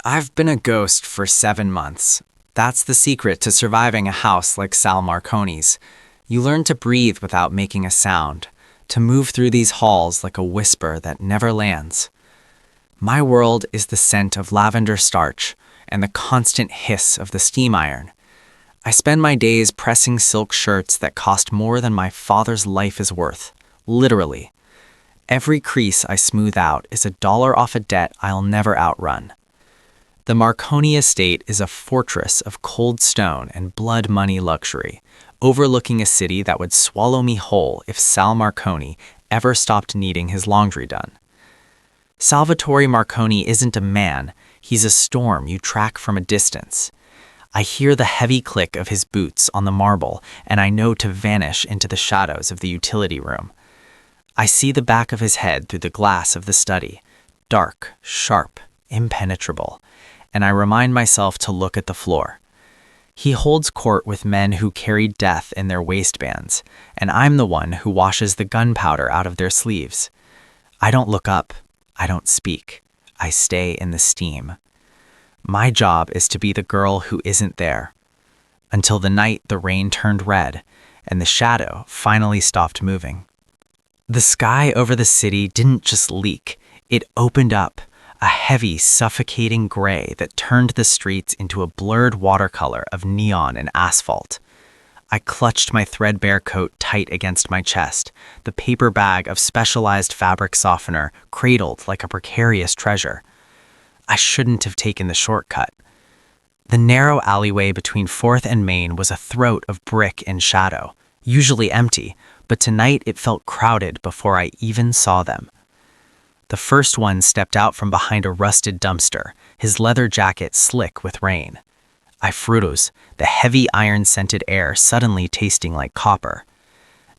I've been a ghost for 7 months. That's the secret to surviving a house like Sal Marconi's. You learn to breathe without making a sound, to move through these halls like a whisper that never lands. My world is the scent of lavender starch and the constant hiss of the steam iron. I spend my days pressing silk shirts that cost more than my father's life is worth, literally. Every crease I smooth out is $1 off a debt I'll never outrun. The Marconi estate is a fortress of cold stone and blood money luxury, overlooking a city that would swallow me whole if Sal Marconi ever stopped needing his laundry done. Salvatore Marconi isn't a man, he's a storm you track from a distance. I hear the heavy click of his boots on the marble, and I know to vanish into the shadows of the utility room. I see the back of his head through the glass of the study, dark, sharp, impenetrable, and I remind myself to look at the floor. He holds court with men who carry death in their waistbands, and I'm the one who washes the gunpowder out of their sleeves. I don't look up, I don't speak, I stay in the steam. My job is to be the girl who isn't there. Until the night the rain turned red, and the shadow finally stopped moving. The sky over the city didn't just leak, it opened up, a heavy, suffocating gray that turned the streets into a blurred watercolor of neon and asphalt. I clutched my threadbare coat tight against my chest, the paper bag of specialized fabric softener cradled like a precarious treasure. I shouldn't have taken the shortcut. The narrow alleyway between 4th and Main was a throat of brick and shadow, usually empty, but tonight it felt crowded before I even saw them. The first one stepped out from behind a rusted dumpster, his leather jacket slick with rain. I froze, the heavy iron-scented air suddenly tasting like copper.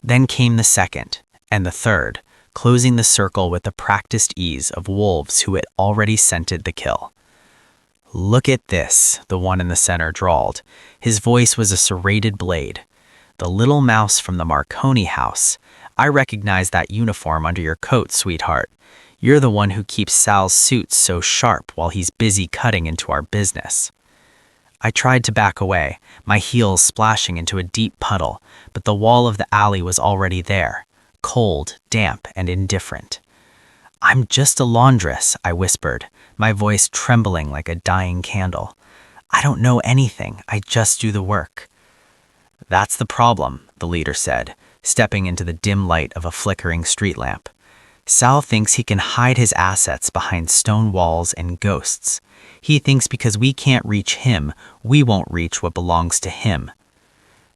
Then came the second, and the third, closing the circle with the practiced ease of wolves who had already scented the kill. "Look at this," the one in the center drawled. His voice was a serrated blade. "The little mouse from the Marconi house. I recognize that uniform under your coat, sweetheart. You're the one who keeps Sal's suits so sharp while he's busy cutting into our business." I tried to back away, my heels splashing into a deep puddle, but the wall of the alley was already there, cold, damp, and indifferent. "I'm just a laundress," I whispered, my voice trembling like a dying candle. "I don't know anything, I just do the work." "That's the problem," the leader said, stepping into the dim light of a flickering street lamp. "Sal thinks he can hide his assets behind stone walls and ghosts. He thinks because we can't reach him, we won't reach what belongs to him."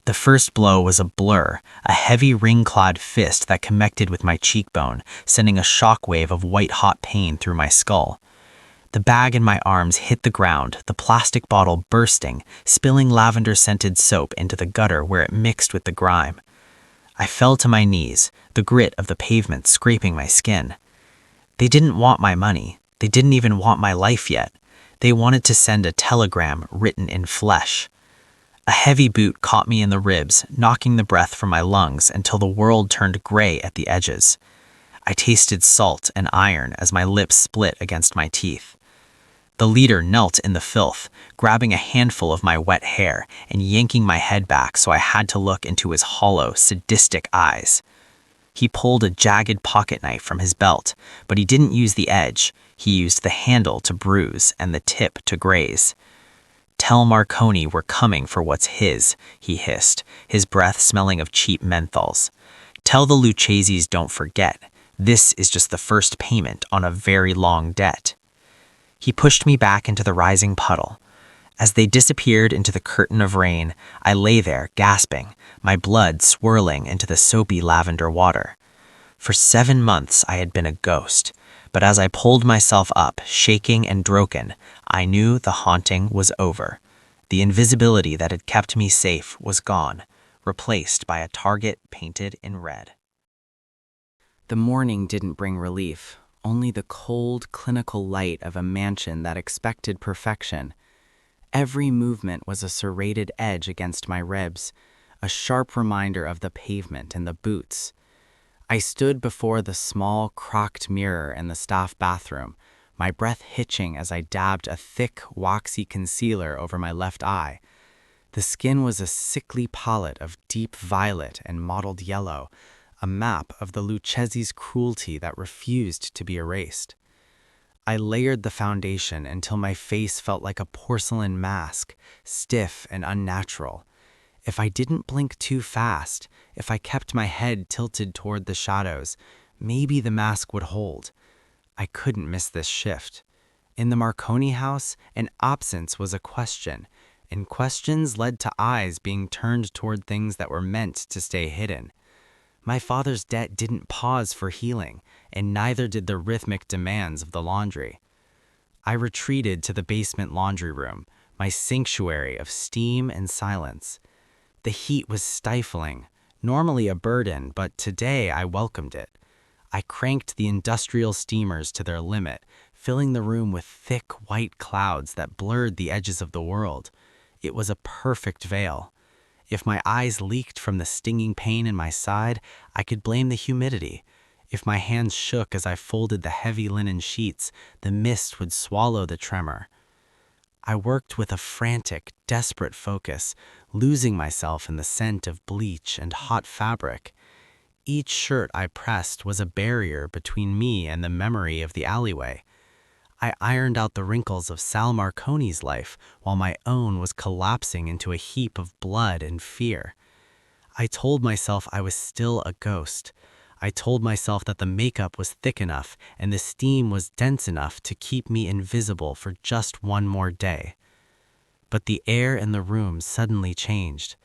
The first blow was a blur, a heavy ring-clawed fist that connected with my cheekbone, sending a shockwave of white-hot pain through my skull. The bag in my arms hit the ground, the plastic bottle bursting, spilling lavender-scented soap into the gutter where it mixed with the grime. I fell to my knees, the grit of the pavement scraping my skin. They didn't want my money. They didn't even want my life yet. They wanted to send a telegram written in flesh. A heavy boot caught me in the ribs, knocking the breath from my lungs until the world turned gray at the edges. I tasted salt and iron as my lips split against my teeth. The leader knelt in the filth, grabbing a handful of my wet hair and yanking my head back so I had to look into his hollow, sadistic eyes. He pulled a jagged pocket knife from his belt, but he didn't use the edge. He used the handle to bruise and the tip to graze. "Tell Marconi we're coming for what's his," he hissed, his breath smelling of cheap menthols. "Tell the Lucchese's don't forget. This is just the first payment on a very long debt." He pushed me back into the rising puddle. As they disappeared into the curtain of rain, I lay there, gasping, my blood swirling into the soapy lavender water. For 7 months I had been a ghost, but as I pulled myself up, shaking and broken, I knew the haunting was over. The invisibility that had kept me safe was gone, replaced by a target painted in red. The morning didn't bring relief. Only the cold, clinical light of a mansion that expected perfection. Every movement was a serrated edge against my ribs, a sharp reminder of the pavement and the boots. I stood before the small, crocked mirror in the staff bathroom, my breath hitching as I dabbed a thick, waxy concealer over my left eye. The skin was a sickly palette of deep violet and mottled yellow, a map of the Lucchese's cruelty that refused to be erased. I layered the foundation until my face felt like a porcelain mask, stiff and unnatural. If I didn't blink too fast, if I kept my head tilted toward the shadows, maybe the mask would hold. I couldn't miss this shift. In the Marconi house, an absence was a question, and questions led to eyes being turned toward things that were meant to stay hidden. My father's debt didn't pause for healing, and neither did the rhythmic demands of the laundry. I retreated to the basement laundry room, my sanctuary of steam and silence. The heat was stifling, normally a burden, but today I welcomed it. I cranked the industrial steamers to their limit, filling the room with thick white clouds that blurred the edges of the world. It was a perfect veil. If my eyes leaked from the stinging pain in my side, I could blame the humidity. If my hands shook as I folded the heavy linen sheets, the mist would swallow the tremor. I worked with a frantic, desperate focus, losing myself in the scent of bleach and hot fabric. Each shirt I pressed was a barrier between me and the memory of the alleyway. I ironed out the wrinkles of Sal Marconi's life while my own was collapsing into a heap of blood and fear. I told myself I was still a ghost. I told myself that the makeup was thick enough and the steam was dense enough to keep me invisible for just one more day. But the air in the room suddenly changed.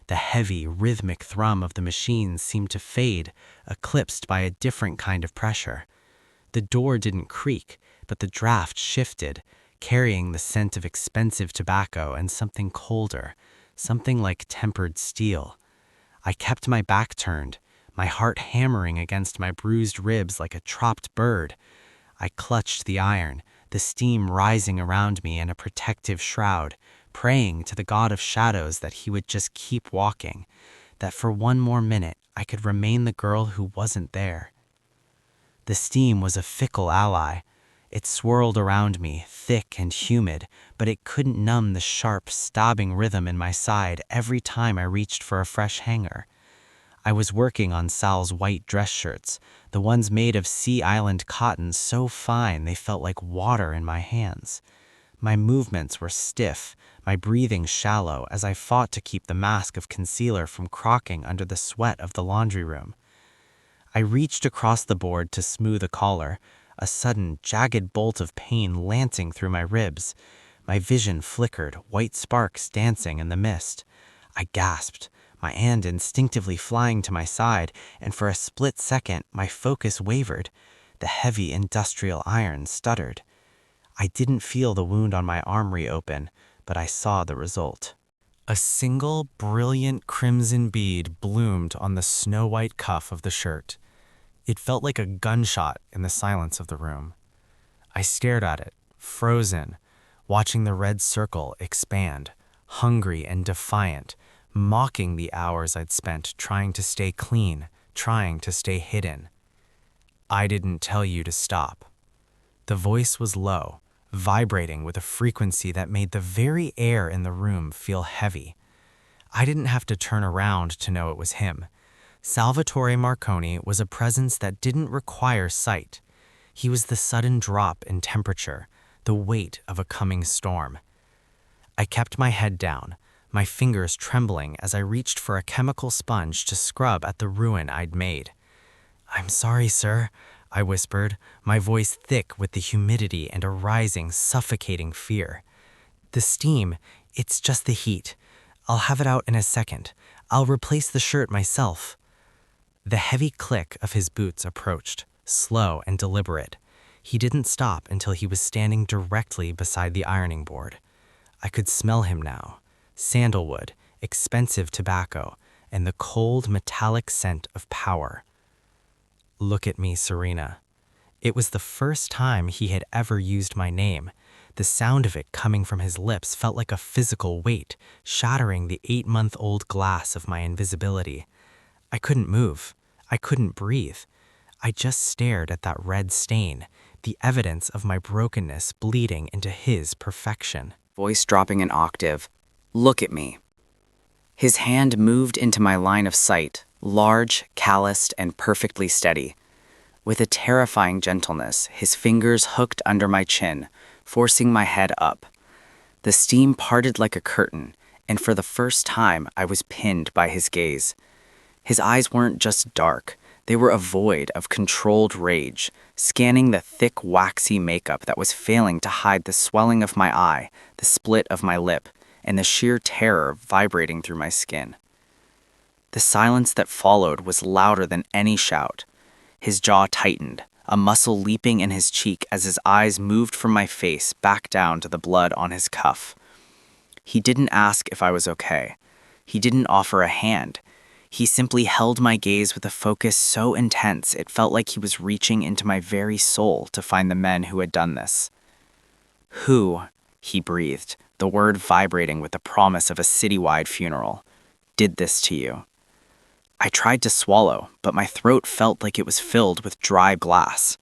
The heavy, rhythmic thrum of the machines seemed to fade, eclipsed by a different kind of pressure. The door didn't creak, but the draft shifted, carrying the scent of expensive tobacco and something colder, something like tempered steel. I kept my back turned, my heart hammering against my bruised ribs like a trapped bird. I clutched the iron, the steam rising around me in a protective shroud, praying to the god of shadows that he would just keep walking, that for one more minute I could remain the girl who wasn't there. The steam was a fickle ally. It swirled around me, thick and humid, but it couldn't numb the sharp, stabbing rhythm in my side every time I reached for a fresh hanger. I was working on Sal's white dress shirts, the ones made of Sea Island cotton so fine they felt like water in my hands. My movements were stiff, my breathing shallow as I fought to keep the mask of concealer from crocking under the sweat of the laundry room. I reached across the board to smooth a collar, a sudden, jagged bolt of pain lancing through my ribs. My vision flickered, white sparks dancing in the mist. I gasped, my hand instinctively flying to my side, and for a split second my focus wavered. The heavy industrial iron stuttered. I didn't feel the wound on my arm reopen, but I saw the result. A single, brilliant crimson bead bloomed on the snow-white cuff of the shirt. It felt like a gunshot in the silence of the room. I stared at it, frozen, watching the red circle expand, hungry and defiant, mocking the hours I'd spent trying to stay clean, trying to stay hidden. I didn't tell you to stop. The voice was low, vibrating with a frequency that made the very air in the room feel heavy. I didn't have to turn around to know it was him. Salvatore Marconi was a presence that didn't require sight. He was the sudden drop in temperature, the weight of a coming storm. I kept my head down, my fingers trembling as I reached for a chemical sponge to scrub at the ruin I'd made. "I'm sorry, sir," I whispered, my voice thick with the humidity and a rising, suffocating fear. "The steam, it's just the heat. I'll have it out in a second. I'll replace the shirt myself." The heavy click of his boots approached, slow and deliberate. He didn't stop until he was standing directly beside the ironing board. I could smell him now. Sandalwood, expensive tobacco, and the cold metallic scent of power. "Look at me, Serena." It was the first time he had ever used my name. The sound of it coming from his lips felt like a physical weight, shattering the 8-month-old glass of my invisibility. I couldn't move. I couldn't breathe. I just stared at that red stain, the evidence of my brokenness bleeding into his perfection. Voice dropping an octave. Look at me. His hand moved into my line of sight, large, calloused, and perfectly steady. With a terrifying gentleness, his fingers hooked under my chin, forcing my head up. The steam parted like a curtain, and for the first time I was pinned by his gaze. His eyes weren't just dark, they were a void of controlled rage, scanning the thick, waxy makeup that was failing to hide the swelling of my eye, the split of my lip, and the sheer terror vibrating through my skin. The silence that followed was louder than any shout. His jaw tightened, a muscle leaping in his cheek as his eyes moved from my face back down to the blood on his cuff. He didn't ask if I was okay. He didn't offer a hand. He simply held my gaze with a focus so intense it felt like he was reaching into my very soul to find the men who had done this. Who, he breathed, the word vibrating with the promise of a citywide funeral, did this to you? I tried to swallow, but my throat felt like it was filled with dry glass.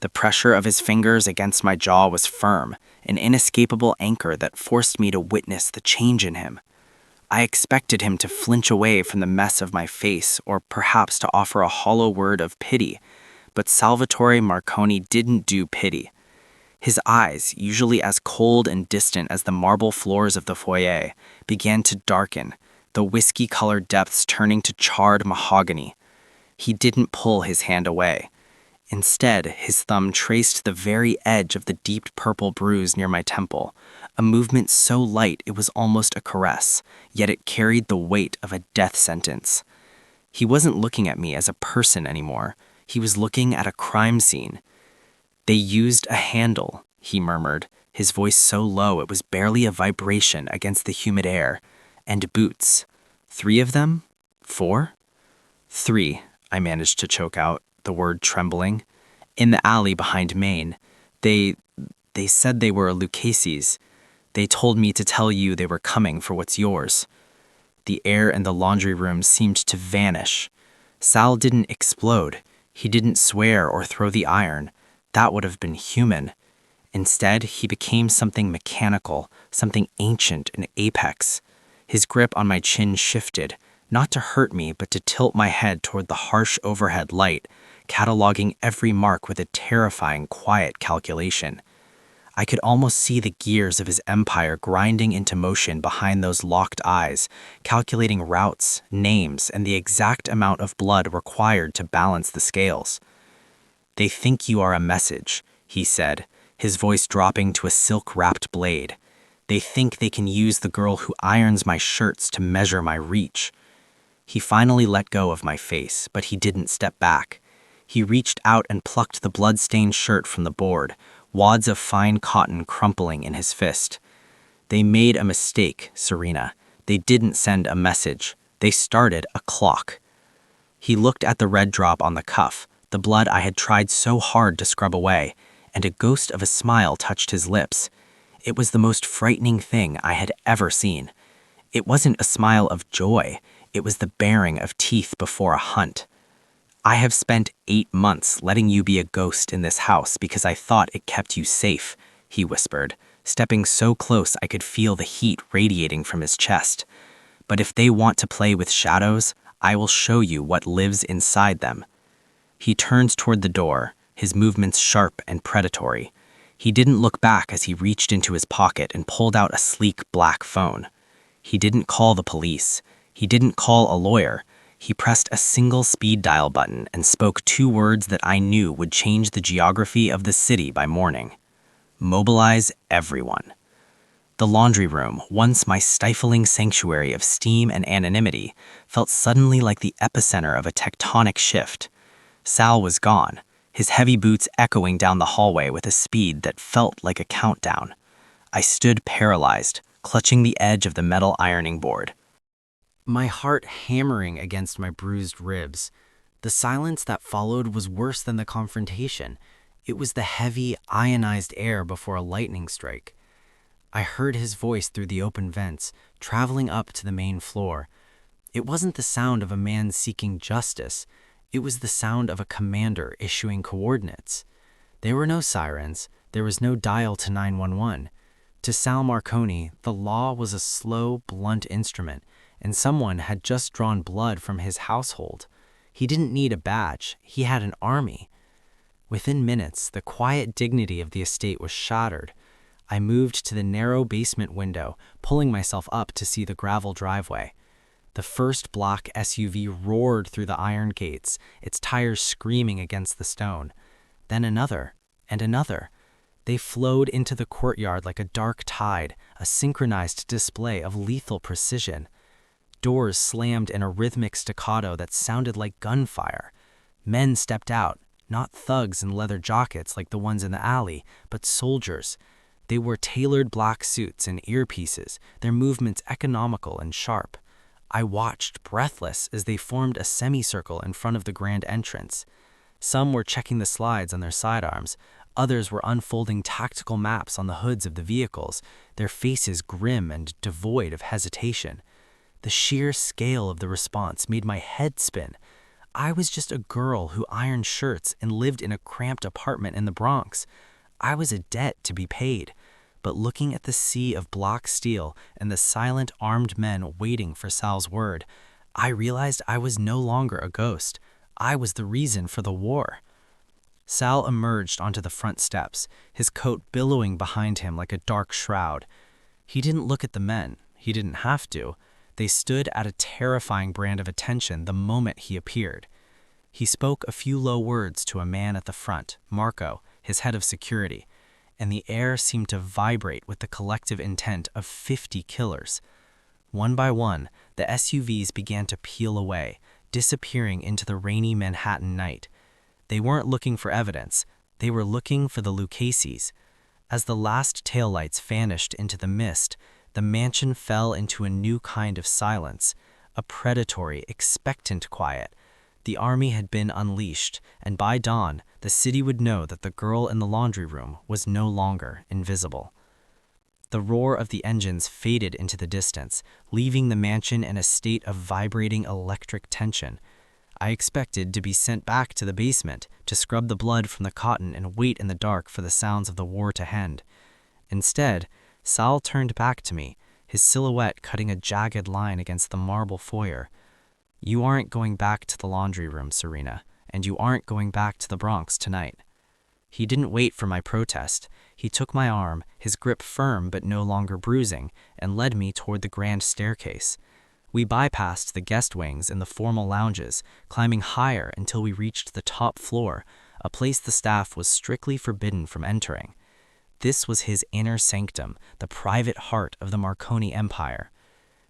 The pressure of his fingers against my jaw was firm, an inescapable anchor that forced me to witness the change in him. I expected him to flinch away from the mess of my face or perhaps to offer a hollow word of pity, but Salvatore Marconi didn't do pity. His eyes, usually as cold and distant as the marble floors of the foyer, began to darken, the whiskey-colored depths turning to charred mahogany. He didn't pull his hand away. Instead, his thumb traced the very edge of the deep purple bruise near my temple, a movement so light it was almost a caress, yet it carried the weight of a death sentence. He wasn't looking at me as a person anymore. He was looking at a crime scene. They used a handle, he murmured, his voice so low it was barely a vibration against the humid air. And boots. 3 of them? 4? 3, I managed to choke out, the word trembling. In the alley behind Maine. They said they were Lucchese's. They told me to tell you they were coming for what's yours. The air in the laundry room seemed to vanish. Sal didn't explode. He didn't swear or throw the iron. That would have been human. Instead, he became something mechanical, something ancient and apex. His grip on my chin shifted, not to hurt me, but to tilt my head toward the harsh overhead light, cataloging every mark with a terrifying, quiet calculation. I could almost see the gears of his empire grinding into motion behind those locked eyes, calculating routes, names, and the exact amount of blood required to balance the scales. They think you are a message, he said, his voice dropping to a silk-wrapped blade. They think they can use the girl who irons my shirts to measure my reach. He finally let go of my face, but he didn't step back. He reached out and plucked the blood-stained shirt from the board, wads of fine cotton crumpling in his fist. They made a mistake, Serena. They didn't send a message. They started a clock. He looked at the red drop on the cuff, the blood I had tried so hard to scrub away, and a ghost of a smile touched his lips. It was the most frightening thing I had ever seen. It wasn't a smile of joy. It was the baring of teeth before a hunt. I have spent 8 months letting you be a ghost in this house because I thought it kept you safe, he whispered, stepping so close I could feel the heat radiating from his chest. But if they want to play with shadows, I will show you what lives inside them. He turned toward the door, his movements sharp and predatory. He didn't look back as he reached into his pocket and pulled out a sleek black phone. He didn't call the police. He didn't call a lawyer. He pressed a single speed dial button and spoke 2 words that I knew would change the geography of the city by morning. Mobilize everyone. The laundry room, once my stifling sanctuary of steam and anonymity, felt suddenly like the epicenter of a tectonic shift. Sal was gone, his heavy boots echoing down the hallway with a speed that felt like a countdown. I stood paralyzed, clutching the edge of the metal ironing board, my heart hammering against my bruised ribs. The silence that followed was worse than the confrontation. It was the heavy, ionized air before a lightning strike. I heard his voice through the open vents, traveling up to the main floor. It wasn't the sound of a man seeking justice. It was the sound of a commander issuing coordinates. There were no sirens. There was no dial to 911. To Sal Marconi, the law was a slow, blunt instrument, and someone had just drawn blood from his household. He didn't need a badge. He had an army. Within minutes, the quiet dignity of the estate was shattered. I moved to the narrow basement window, pulling myself up to see the gravel driveway. The first black SUV roared through the iron gates, its tires screaming against the stone. Then another, and another. They flowed into the courtyard like a dark tide, a synchronized display of lethal precision. Doors slammed in a rhythmic staccato that sounded like gunfire. Men stepped out, not thugs in leather jackets like the ones in the alley, but soldiers. They wore tailored black suits and earpieces, their movements economical and sharp. I watched, breathless, as they formed a semicircle in front of the grand entrance. Some were checking the slides on their sidearms. Others were unfolding tactical maps on the hoods of the vehicles, their faces grim and devoid of hesitation. The sheer scale of the response made my head spin. I was just a girl who ironed shirts and lived in a cramped apartment in the Bronx. I was a debt to be paid. But looking at the sea of block steel and the silent armed men waiting for Sal's word, I realized I was no longer a ghost. I was the reason for the war. Sal emerged onto the front steps, his coat billowing behind him like a dark shroud. He didn't look at the men. He didn't have to. They stood at a terrifying brand of attention the moment he appeared. He spoke a few low words to a man at the front, Marco, his head of security, and the air seemed to vibrate with the collective intent of 50 killers. One by one, the SUVs began to peel away, disappearing into the rainy Manhattan night. They weren't looking for evidence. They were looking for the Lucchese's. As the last taillights vanished into the mist, the mansion fell into a new kind of silence, a predatory, expectant quiet. The army had been unleashed, and by dawn, the city would know that the girl in the laundry room was no longer invisible. The roar of the engines faded into the distance, leaving the mansion in a state of vibrating electric tension. I expected to be sent back to the basement to scrub the blood from the cotton and wait in the dark for the sounds of the war to end. Instead, Sal turned back to me, his silhouette cutting a jagged line against the marble foyer. "You aren't going back to the laundry room, Serena, and you aren't going back to the Bronx tonight." He didn't wait for my protest. He took my arm, his grip firm but no longer bruising, and led me toward the grand staircase. We bypassed the guest wings and the formal lounges, climbing higher until we reached the top floor, a place the staff was strictly forbidden from entering. This was his inner sanctum, the private heart of the Marconi Empire.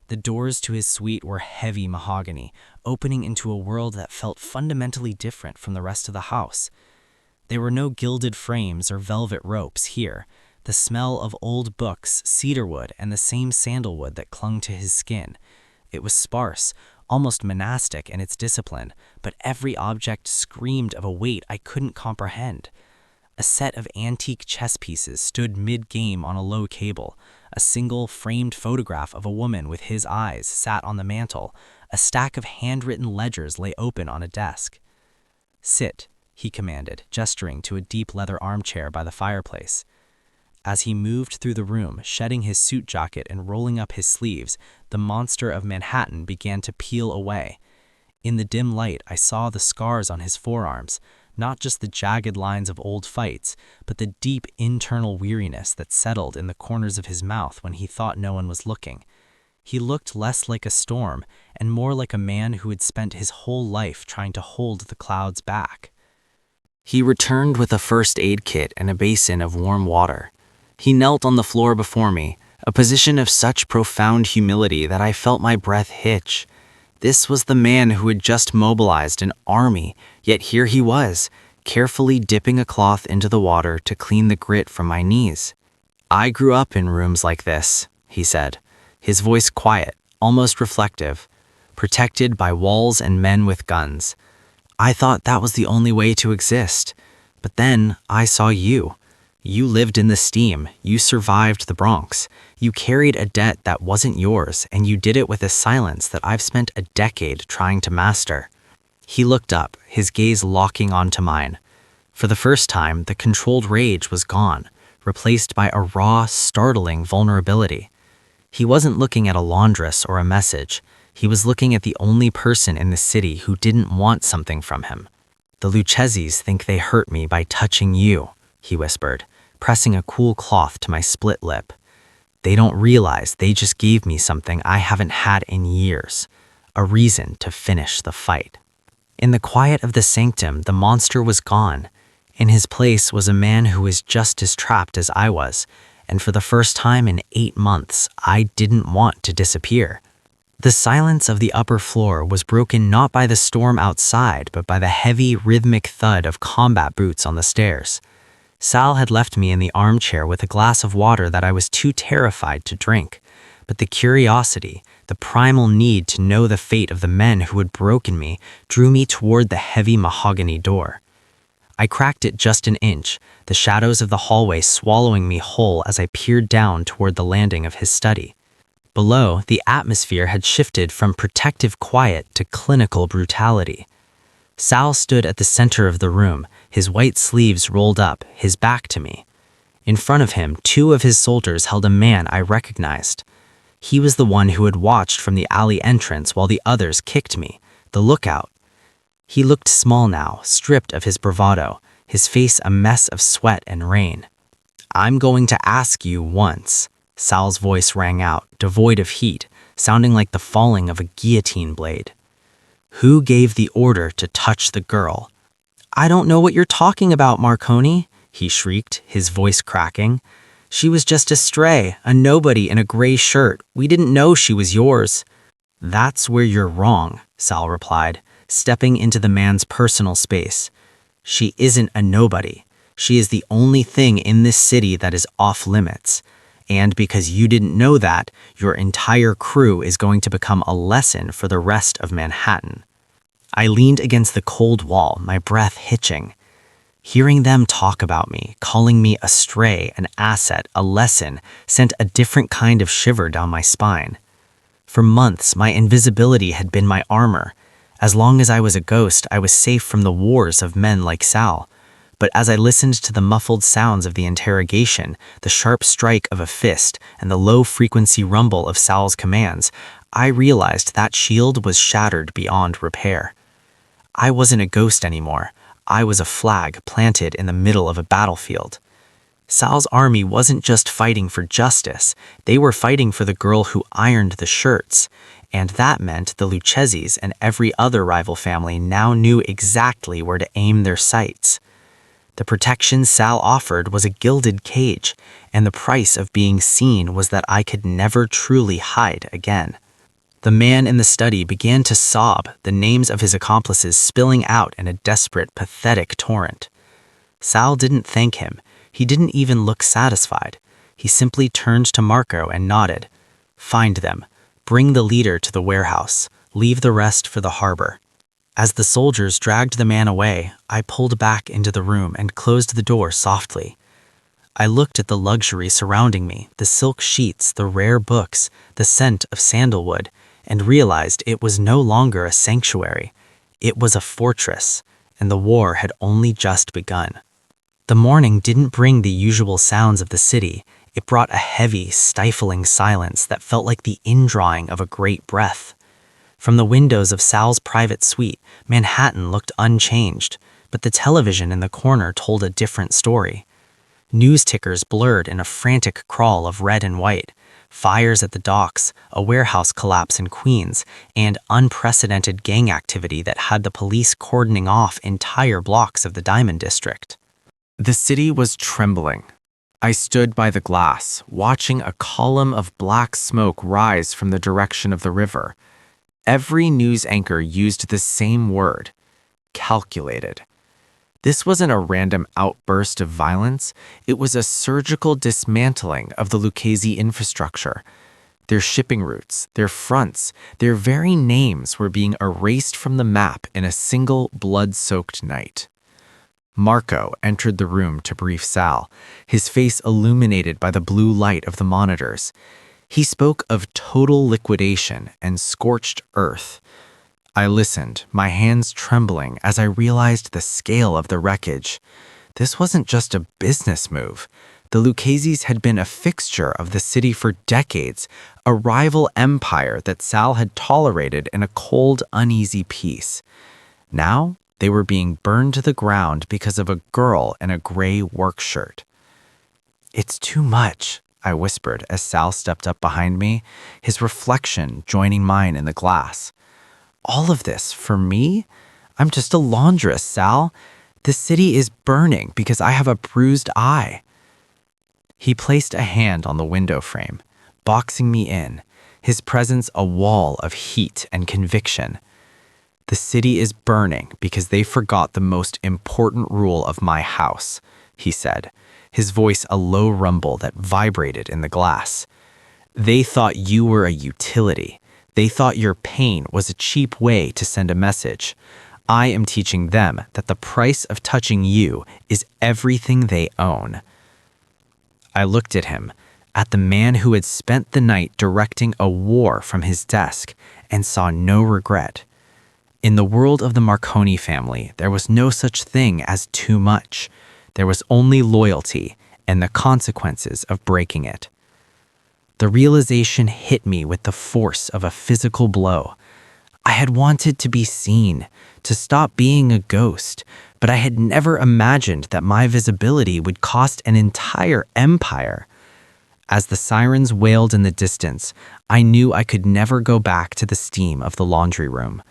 The doors to his suite were heavy mahogany, opening into a world that felt fundamentally different from the rest of the house. There were no gilded frames or velvet ropes here. The smell of old books, cedarwood, and the same sandalwood that clung to his skin. It was sparse, almost monastic in its discipline, but every object screamed of a weight I couldn't comprehend. A set of antique chess pieces stood mid-game on a low cable. A single framed photograph of a woman with his eyes sat on the mantel. A stack of handwritten ledgers lay open on a desk. "Sit," he commanded, gesturing to a deep leather armchair by the fireplace. As he moved through the room, shedding his suit jacket and rolling up his sleeves, the monster of Manhattan began to peel away. In the dim light, I saw the scars on his forearms, not just the jagged lines of old fights, but the deep internal weariness that settled in the corners of his mouth when he thought no one was looking. He looked less like a storm and more like a man who had spent his whole life trying to hold the clouds back. He returned with a first aid kit and a basin of warm water. He knelt on the floor before me, a position of such profound humility that I felt my breath hitch. This was the man who had just mobilized an army, yet here he was, carefully dipping a cloth into the water to clean the grit from my knees. "I grew up in rooms like this," he said, his voice quiet, almost reflective, protected by walls and men with guns. "I thought that was the only way to exist. But then I saw you. You lived in the steam, you survived the Bronx, you carried a debt that wasn't yours, and you did it with a silence that I've spent a decade trying to master." He looked up, his gaze locking onto mine. For the first time, the controlled rage was gone, replaced by a raw, startling vulnerability. He wasn't looking at a laundress or a message. He was looking at the only person in the city who didn't want something from him. "The Lucchese's think they hurt me by touching you," he whispered, pressing a cool cloth to my split lip. "They don't realize they just gave me something I haven't had in years, a reason to finish the fight." In the quiet of the sanctum, the monster was gone. In his place was a man who was just as trapped as I was, and for the first time in 8 months, I didn't want to disappear. The silence of the upper floor was broken not by the storm outside, but by the heavy, rhythmic thud of combat boots on the stairs. Sal had left me in the armchair with a glass of water that I was too terrified to drink, but the curiosity, the primal need to know the fate of the men who had broken me, drew me toward the heavy mahogany door. I cracked it just an inch, the shadows of the hallway swallowing me whole as I peered down toward the landing of his study. Below, the atmosphere had shifted from protective quiet to clinical brutality. Sal stood at the center of the room, his white sleeves rolled up, his back to me. In front of him, 2 of his soldiers held a man I recognized. He was the one who had watched from the alley entrance while the others kicked me, the lookout. He looked small now, stripped of his bravado, his face a mess of sweat and rain. "I'm going to ask you once," Sal's voice rang out, devoid of heat, sounding like the falling of a guillotine blade. "Who gave the order to touch the girl?" "I don't know what you're talking about, Marconi," he shrieked, his voice cracking. "She was just a stray, a nobody in a gray shirt. We didn't know she was yours." "That's where you're wrong," Sal replied, stepping into the man's personal space. "She isn't a nobody. She is the only thing in this city that is off limits. And because you didn't know that, your entire crew is going to become a lesson for the rest of Manhattan." I leaned against the cold wall, my breath hitching. Hearing them talk about me, calling me a stray, an asset, a lesson, sent a different kind of shiver down my spine. For months, my invisibility had been my armor. As long as I was a ghost, I was safe from the wars of men like Sal. But as I listened to the muffled sounds of the interrogation, the sharp strike of a fist, and the low-frequency rumble of Sal's commands, I realized that shield was shattered beyond repair. I wasn't a ghost anymore. I was a flag planted in the middle of a battlefield. Sal's army wasn't just fighting for justice, they were fighting for the girl who ironed the shirts, and that meant the Lucchese's and every other rival family now knew exactly where to aim their sights. The protection Sal offered was a gilded cage, and the price of being seen was that I could never truly hide again. The man in the study began to sob, the names of his accomplices spilling out in a desperate, pathetic torrent. Sal didn't thank him. He didn't even look satisfied. He simply turned to Marco and nodded. "Find them. Bring the leader to the warehouse. Leave the rest for the harbor." As the soldiers dragged the man away, I pulled back into the room and closed the door softly. I looked at the luxury surrounding me, the silk sheets, the rare books, the scent of sandalwood, and realized it was no longer a sanctuary. It was a fortress, and the war had only just begun. The morning didn't bring the usual sounds of the city. It brought a heavy, stifling silence that felt like the indrawing of a great breath. From the windows of Sal's private suite, Manhattan looked unchanged, but the television in the corner told a different story. News tickers blurred in a frantic crawl of red and white. Fires at the docks, a warehouse collapse in Queens, and unprecedented gang activity that had the police cordoning off entire blocks of the Diamond District. The city was trembling. I stood by the glass, watching a column of black smoke rise from the direction of the river. Every news anchor used the same word: calculated. This wasn't a random outburst of violence, it was a surgical dismantling of the Lucchese infrastructure. Their shipping routes, their fronts, their very names were being erased from the map in a single blood-soaked night. Marco entered the room to brief Sal, his face illuminated by the blue light of the monitors. He spoke of total liquidation and scorched earth. I listened, my hands trembling as I realized the scale of the wreckage. This wasn't just a business move. The Lucchese's had been a fixture of the city for decades, a rival empire that Sal had tolerated in a cold, uneasy peace. Now, they were being burned to the ground because of a girl in a gray work shirt. "It's too much," I whispered as Sal stepped up behind me, his reflection joining mine in the glass. "All of this for me? I'm just a laundress, Sal. The city is burning because I have a bruised eye." He placed a hand on the window frame, boxing me in, his presence a wall of heat and conviction. "The city is burning because they forgot the most important rule of my house," he said, his voice a low rumble that vibrated in the glass. "They thought you were a utility. They thought your pain was a cheap way to send a message. I am teaching them that the price of touching you is everything they own." I looked at him, at the man who had spent the night directing a war from his desk, and saw no regret. In the world of the Marconi family, there was no such thing as too much. There was only loyalty and the consequences of breaking it. The realization hit me with the force of a physical blow. I had wanted to be seen, to stop being a ghost, but I had never imagined that my visibility would cost an entire empire. As the sirens wailed in the distance, I knew I could never go back to the steam of the laundry room.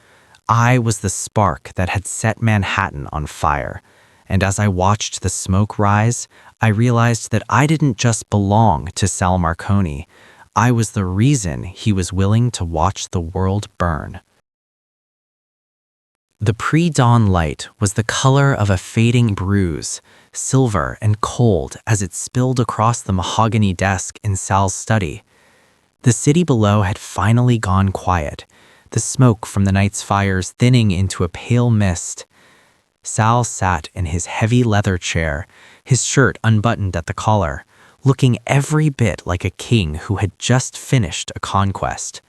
I was the spark that had set Manhattan on fire, and as I watched the smoke rise, I realized that I didn't just belong to Sal Marconi. I was the reason he was willing to watch the world burn. The pre-dawn light was the color of a fading bruise, silver and cold as it spilled across the mahogany desk in Sal's study. The city below had finally gone quiet, the smoke from the night's fires thinning into a pale mist. Sal sat in his heavy leather chair, his shirt unbuttoned at the collar, looking every bit like a king who had just finished a conquest.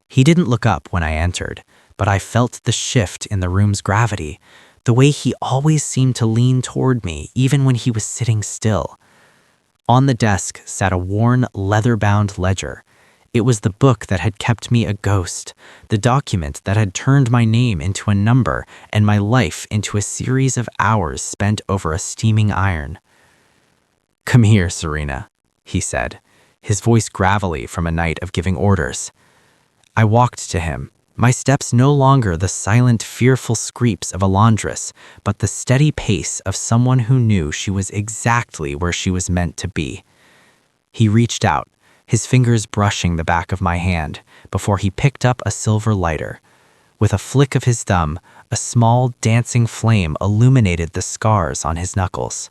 He didn't look up when I entered, but I felt the shift in the room's gravity, the way he always seemed to lean toward me even when he was sitting still. On the desk sat a worn, leather-bound ledger. It was the book that had kept me a ghost, the document that had turned my name into a number and my life into a series of hours spent over a steaming iron. "Come here, Serena," he said, his voice gravelly from a night of giving orders. I walked to him, my steps no longer the silent, fearful screeps of a laundress, but the steady pace of someone who knew she was exactly where she was meant to be. He reached out, his fingers brushing the back of my hand, before he picked up a silver lighter. With a flick of his thumb, a small, dancing flame illuminated the scars on his knuckles.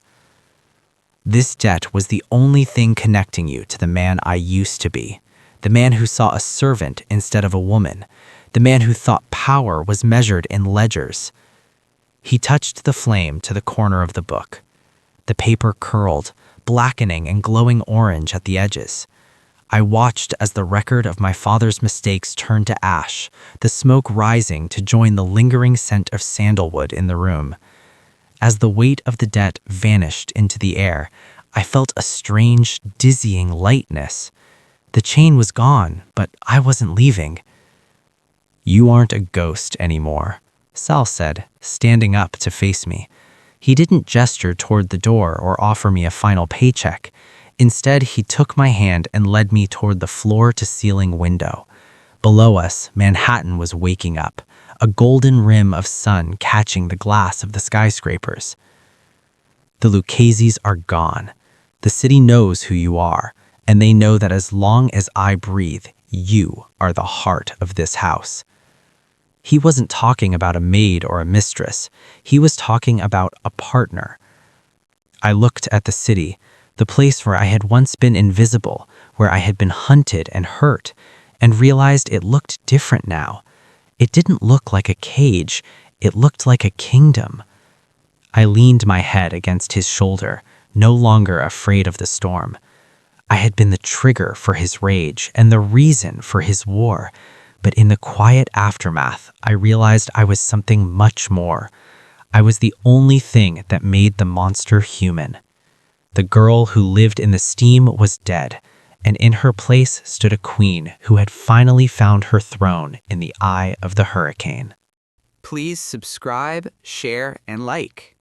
"This debt was the only thing connecting you to the man I used to be, the man who saw a servant instead of a woman, the man who thought power was measured in ledgers." He touched the flame to the corner of the book. The paper curled, blackening and glowing orange at the edges. I watched as the record of my father's mistakes turned to ash, the smoke rising to join the lingering scent of sandalwood in the room. As the weight of the debt vanished into the air, I felt a strange, dizzying lightness. The chain was gone, but I wasn't leaving. "You aren't a ghost anymore," Sal said, standing up to face me. He didn't gesture toward the door or offer me a final paycheck. Instead, he took my hand and led me toward the floor-to-ceiling window. Below us, Manhattan was waking up, a golden rim of sun catching the glass of the skyscrapers. "The Lucchese's are gone. The city knows who you are, and they know that as long as I breathe, you are the heart of this house." He wasn't talking about a maid or a mistress. He was talking about a partner. I looked at the city, the place where I had once been invisible, where I had been hunted and hurt, and realized it looked different now. It didn't look like a cage, it looked like a kingdom. I leaned my head against his shoulder, no longer afraid of the storm. I had been the trigger for his rage and the reason for his war, But in the quiet aftermath, I realized I was something much more. I was the only thing that made the monster human. The girl who lived in the steam was dead, and in her place stood a queen who had finally found her throne in the eye of the hurricane. Please subscribe, share, and like.